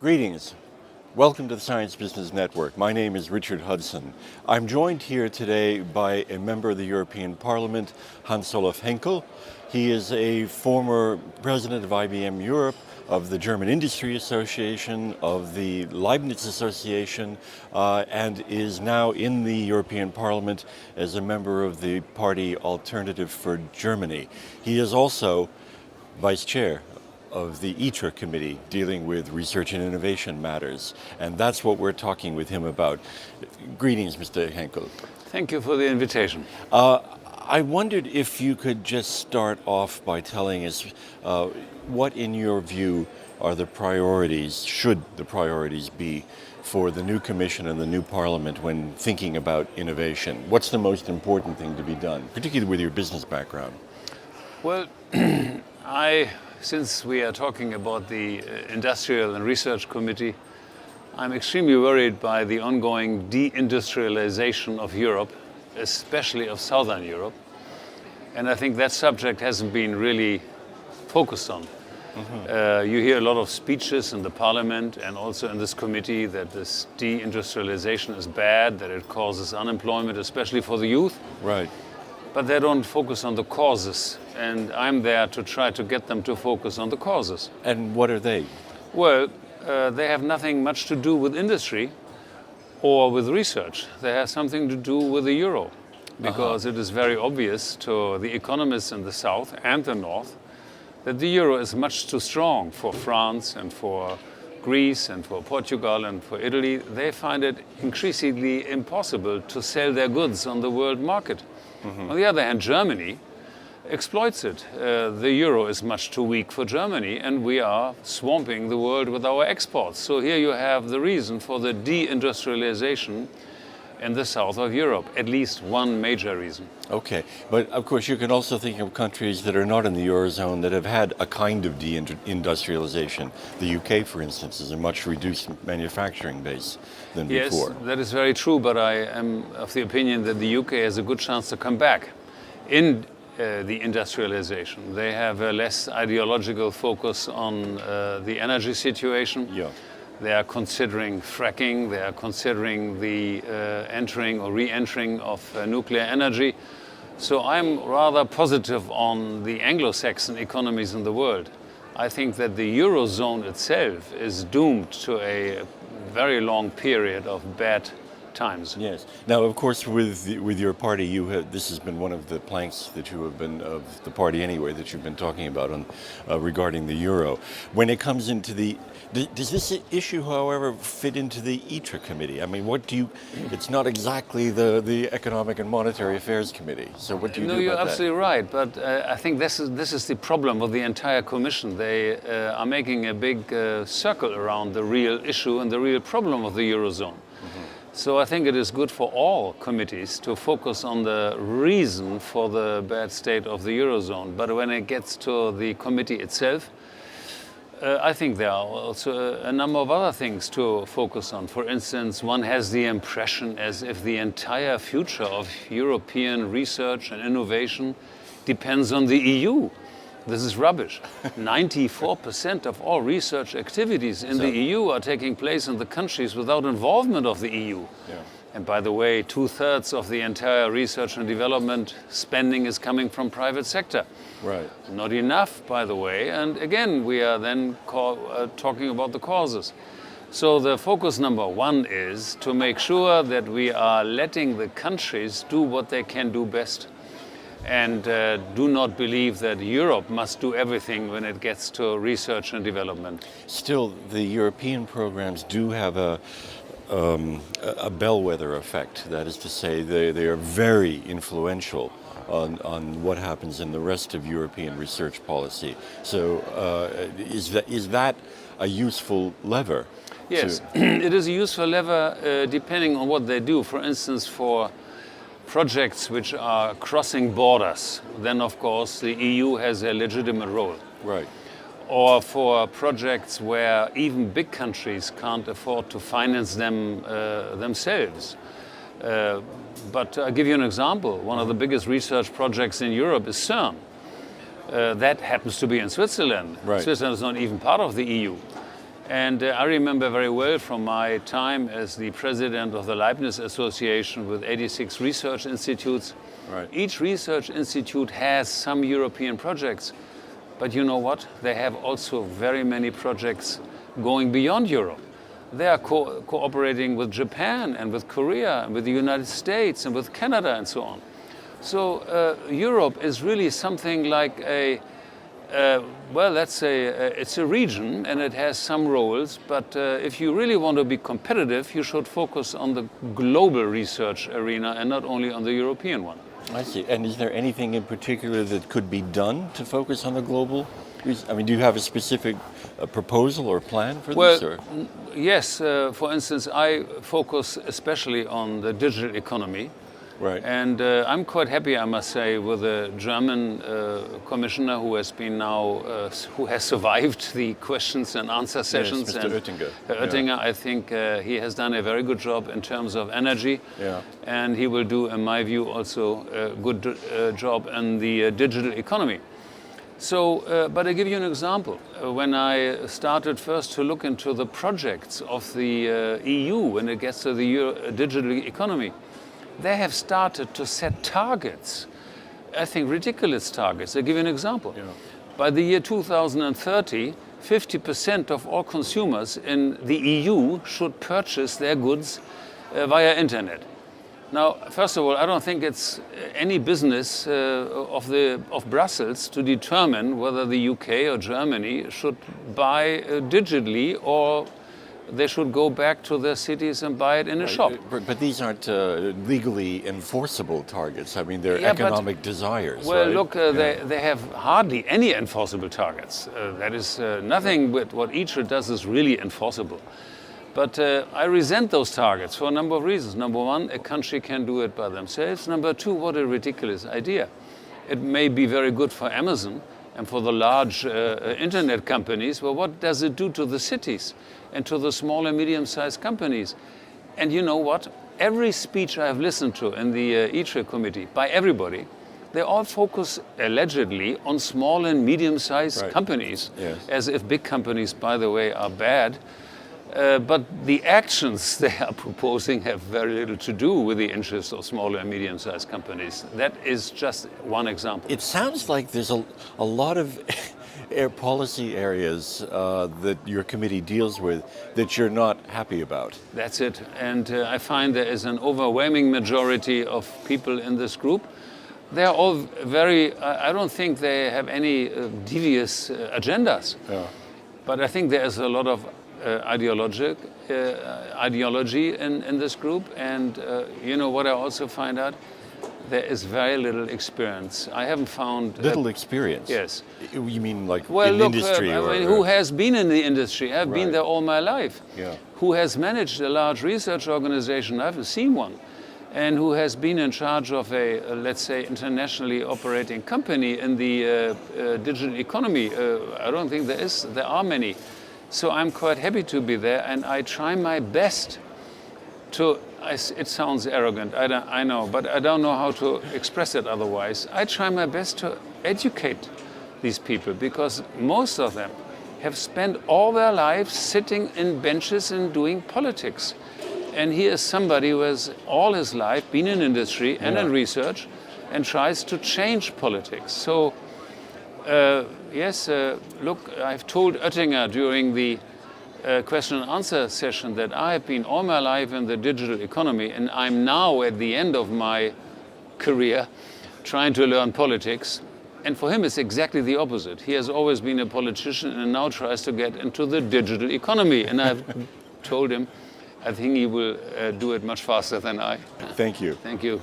Greetings. Welcome to the Science Business Network. My name is Richard Hudson. I'm joined here today by a member of the European Parliament, Hans-Olaf Henkel. He is a former president of IBM Europe, of the German Industry Association, of the Leibniz Association, and is now in the European Parliament as a member of the party Alternative for Germany. He is also vice chair of the ITRE committee dealing with research and innovation matters. And that's what we're talking with him about. Greetings, Mr. Henkel. Thank you for the invitation. I wondered if you could just start off by telling us what, in your view, are the priorities, should the priorities be, for the new Commission and the new Parliament when thinking about innovation? What's the most important thing to be done, particularly with your business background? Well, since we are talking about the Industrial and Research Committee, I'm extremely worried by the ongoing deindustrialization of Europe, especially of Southern Europe. And I think that subject hasn't been really focused on. You hear a lot of speeches in the Parliament and also in this committee that this deindustrialization is bad, that it causes unemployment, especially for the youth. Right. But they don't focus on the causes, and I'm there to try to get them to focus on the causes. And what are they? Well, they have nothing much to do with industry or with research. They have something to do with the euro, because it is very obvious to the economists in the south and the north that the euro is much too strong for France and for Greece and for Portugal and for Italy. They find it increasingly impossible to sell their goods on the world market. On the other hand, Germany exploits it. The euro is much too weak for Germany, and we are swamping the world with our exports. So here you have the reason for the deindustrialization in the south of Europe, at least one major reason. Okay, but of course you can also think of countries that are not in the Eurozone that have had a kind of deindustrialization. The UK, for instance, is a much reduced manufacturing base than before. Yes, that is very true, but I am of the opinion that the UK has a good chance to come back in the industrialization. They have a less ideological focus on the energy situation. Yeah. They are considering fracking, they are considering the entering or re-entering of nuclear energy. So I'm rather positive on the Anglo-Saxon economies in the world. I think that the Eurozone itself is doomed to a very long period of bad times. Yes. Now, of course, with your party, this has been one of the planks that you have been, of the party anyway, that you've been talking about on regarding the euro. When it comes into does this issue, however, fit into the ITRE committee? I mean, it's not exactly the Economic and Monetary Affairs Committee. So what do you do about that? No, you're absolutely right, but I think this is the problem of the entire Commission. They are making a big circle around the real issue and the real problem of the Eurozone. So I think it is good for all committees to focus on the reason for the bad state of the Eurozone. But when it gets to the committee itself, I think there are also a number of other things to focus on. For instance, one has the impression as if the entire future of European research and innovation depends on the EU. This is rubbish. 94% of all research activities in the EU are taking place in the countries without involvement of the EU. Yeah. And by the way, 2/3 of the entire research and development spending is coming from private sector. Right. Not enough, by the way. And again, we are then talking about the causes. So the focus number one is to make sure that we are letting the countries do what they can do best. And do not believe that Europe must do everything when it gets to research and development. Still, the European programs do have a bellwether effect. That is to say, they are very influential on what happens in the rest of European research policy. So is that a useful lever? Yes, it is a useful lever depending on what they do. For instance, for projects which are crossing borders, then of course the EU has a legitimate role. Right. Or for projects where even big countries can't afford to finance them themselves. But I'll give you an example. One of the biggest research projects in Europe is CERN. That happens to be in Switzerland. Right. Switzerland is not even part of the EU. And I remember very well from my time as the president of the Leibniz Association with 86 research institutes. Right. Each research institute has some European projects, but you know what? They have also very many projects going beyond Europe. They are cooperating with Japan and with Korea and with the United States and with Canada and so on. So Europe is really something like a, well, let's say it's a region and it has some roles, but if you really want to be competitive, you should focus on the global research arena and not only on the European one. I see. And is there anything in particular that could be done to focus on the global? I mean, do you have a specific proposal or plan for this? Or? Yes. For instance, I focus especially on the digital economy. Right. And I'm quite happy, I must say, with the German commissioner who has been now, who has survived the questions and answer sessions. Yes, Mr. Oettinger. Oettinger, Yeah. I think he has done a very good job in terms of energy. Yeah. And he will do, in my view, also a good job in the digital economy. So, but I give you an example. When I started first to look into the projects of the EU when it gets to the digital economy, they have started to set targets, I think ridiculous targets. I'll give you an example. Yeah. By the year 2030, 50% of all consumers in the EU should purchase their goods via internet. Now, first of all, I don't think it's any business of Brussels to determine whether the UK or Germany should buy digitally or they should go back to their cities and buy it in a shop. But these aren't legally enforceable targets. I mean, they're Yeah, economic desires. Well, right? look, they have hardly any enforceable targets. That is nothing with what ITRE does is really enforceable. But I resent those targets for a number of reasons. Number one, a country can do it by themselves. Number two, what a ridiculous idea. It may be very good for Amazon and for the large internet companies, but what does it do to the cities and to the small and medium-sized companies? And you know what? Every speech I have listened to in the ITRE committee by everybody, they all focus allegedly on small and medium-sized companies, Yes. as if big companies, by the way, are bad. But the actions they are proposing have very little to do with the interests of small and medium-sized companies. That is just one example. It sounds like there's a lot of policy areas that your committee deals with that you're not happy about. That's it. And I find there is an overwhelming majority of people in this group. They are all very, I don't think they have any devious agendas. Yeah. But I think there is a lot of ideology in this group. And you know what I also find out? There is very little experience. I haven't found... Little experience? Yes. You mean like Well, in look, industry? I mean, who has been in the industry? I've been Right. there all my life. Yeah. Who has managed a large research organization? I haven't seen one. And who has been in charge of a, let's say, internationally operating company in the digital economy? I don't think there are many. So I'm quite happy to be there, and I try my best to, it sounds arrogant, I know, but I don't know how to express it otherwise. I try my best to educate these people, because most of them have spent all their lives sitting in benches and doing politics. And here is somebody who has all his life been in industry and in research and tries to change politics. So, yes, look, I've told Oettinger during the question and answer session that I have been all my life in the digital economy, and I'm now at the end of my career trying to learn politics. And for him, it's exactly the opposite. He has always been a politician and now tries to get into the digital economy. And I've told him, I think he will do it much faster than I. Thank you. Thank you.